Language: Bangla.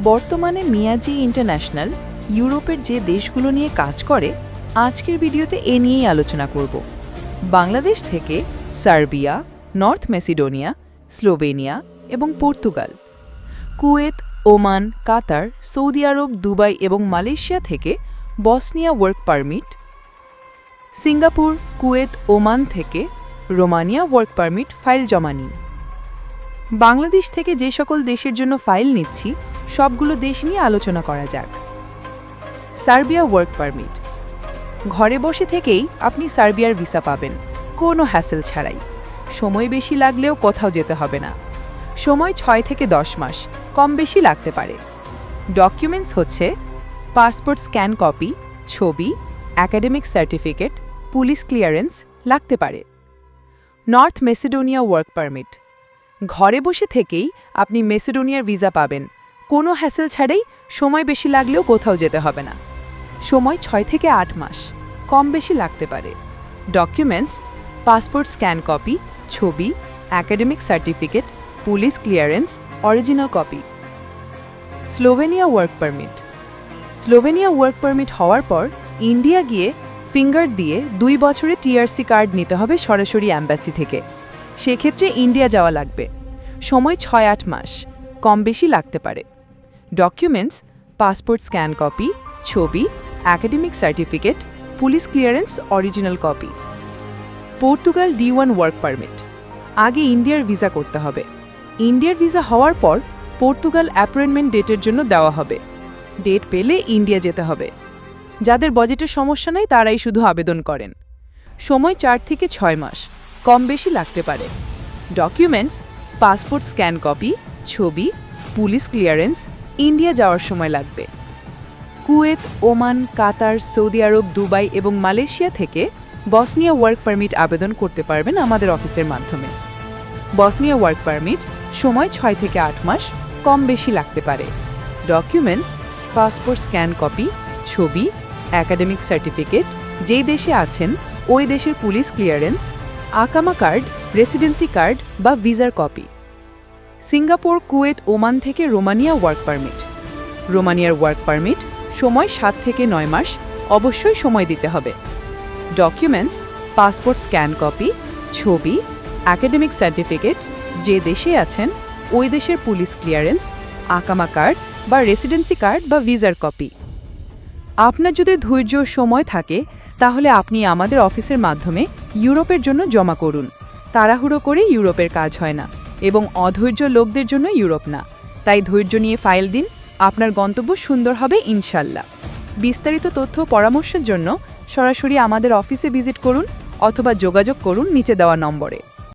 বর্তমানে মিয়াজি ইন্টারন্যাশনাল ইউরোপের যে দেশগুলো নিয়ে কাজ করে আজকের ভিডিওতে এ নিয়েই আলোচনা করব। বাংলাদেশ থেকে সার্বিয়া, নর্থ ম্যাসিডোনিয়া, স্লোভেনিয়া এবং পর্তুগাল, কুয়েত, ওমান, কাতার, সৌদি আরব, দুবাই এবং মালয়েশিয়া থেকে Bosnia work permit, Singapore, Kuwait, Oman থেকে রোমানিয়া ওয়ার্ক পারমিট ফাইল জমা নিন। বাংলাদেশ থেকে যে সকল দেশের জন্য ফাইল নিচ্ছি সবগুলো দেশ নিয়ে আলোচনা করা যাক। Serbia work permit. ঘরে বসে থেকেই আপনি সার্বিয়ার ভিসা পাবেন, কোনো হ্যাসেল ছাড়াই। সময় বেশি লাগলেও কোথাও যেতে হবে না। সময় 6 থেকে 10 মাস, কম বেশি লাগতে পারে। ডকুমেন্টস হচ্ছে পাসপোর্ট স্ক্যান কপি, ছবি, একাডেমিক সার্টিফিকেট, পুলিশ ক্লিয়ারেন্স লাগতে পারে। North Macedonia work permit. ঘরে বসে থেকেই আপনি মেসিডোনিয়ার ভিসা পাবেন, কোনো হ্যাসেল ছাড়াই। সময় বেশি লাগলেও কোথাও যেতে হবে না। সময় 6 থেকে 8 মাস, কম বেশি লাগতে পারে। ডকুমেন্টস পাসপোর্ট স্ক্যান কপি, ছবি, academic certificate, police clearance, original copy. Slovenia work permit. Slovenia work permit হওয়ার পর ইন্ডিয়া গিয়ে ফিঙ্গার দিয়ে 2 বছরের টিআরসি কার্ড নিতে হবে সরাসরি অ্যাম্বাসি থেকে। সেক্ষেত্রে ইন্ডিয়া যাওয়া লাগবে। সময় 6-8 মাস, কম বেশি লাগতে পারে। ডকুমেন্টস পাসপোর্ট স্ক্যান কপি, ছবি, academic certificate, police clearance, original copy. Portugal D1 work permit. আগে ইন্ডিয়ার ভিসা করতে হবে। ইন্ডিয়ার ভিসা হওয়ার পর পর্তুগাল অ্যাপয়েন্টমেন্ট ডেটের জন্য দেওয়া হবে। ডেট পেলে ইন্ডিয়া যেতে হবে। যাদের বাজেটের সমস্যা নেই তারাই শুধু আবেদন করেন। সময় 4 থেকে 6 মাস, কম বেশি লাগতে পারে। ডকুমেন্টস পাসপোর্ট স্ক্যান কপি, ছবি, পুলিশ ক্লিয়ারেন্স, ইন্ডিয়া যাওয়ার সময় লাগবে। কুয়েত, ওমান, কাতার, সৌদি আরব, দুবাই এবং মালয়েশিয়া থেকে বসনিয়া ওয়ার্ক পারমিট আবেদন করতে পারবেন আমাদের অফিসের মাধ্যমে। বসনিয়া ওয়ার্ক পারমিট সময় 6 থেকে 8 মাস, কম বেশি লাগতে পারে। ডকুমেন্টস পাসপোর্ট স্ক্যান কপি, ছবি, একাডেমিক সার্টিফিকেট, যেই দেশে আছেন ওই দেশের পুলিশ ক্লিয়ারেন্স, আকামা কার্ড, রেসিডেন্সি কার্ড বা ভিসার কপি। সিঙ্গাপুর, কুয়েত, ওমান থেকে রোমানিয়া ওয়ার্ক পারমিট। রোমানিয়ার ওয়ার্ক পারমিট সময় 7 থেকে 9 মাস, অবশ্যই সময় দিতে হবে। ডকুমেন্টস পাসপোর্ট স্ক্যান কপি, ছবি, একাডেমিক সার্টিফিকেট, যে দেশে আছেন ওই দেশের পুলিশ ক্লিয়ারেন্স, আকামা কার্ড বা রেসিডেন্সি কার্ড বা ভিসার কপি। আপনার যদি ধৈর্য সময় থাকে তাহলে আপনি আমাদের অফিসের মাধ্যমে ইউরোপের জন্য জমা করুন। তাড়াহুড়ো করে ইউরোপের কাজ হয় না এবং অধৈর্য লোকদের জন্য ইউরোপ না। তাই ধৈর্য নিয়ে ফাইল দিন, আপনার গন্তব্য সুন্দর হবে ইনশাল্লাহ। বিস্তারিত তথ্য পরামর্শের জন্য সরাসরি আমাদের অফিসে ভিজিট করুন অথবা যোগাযোগ করুন নিচে দেওয়া নম্বরে।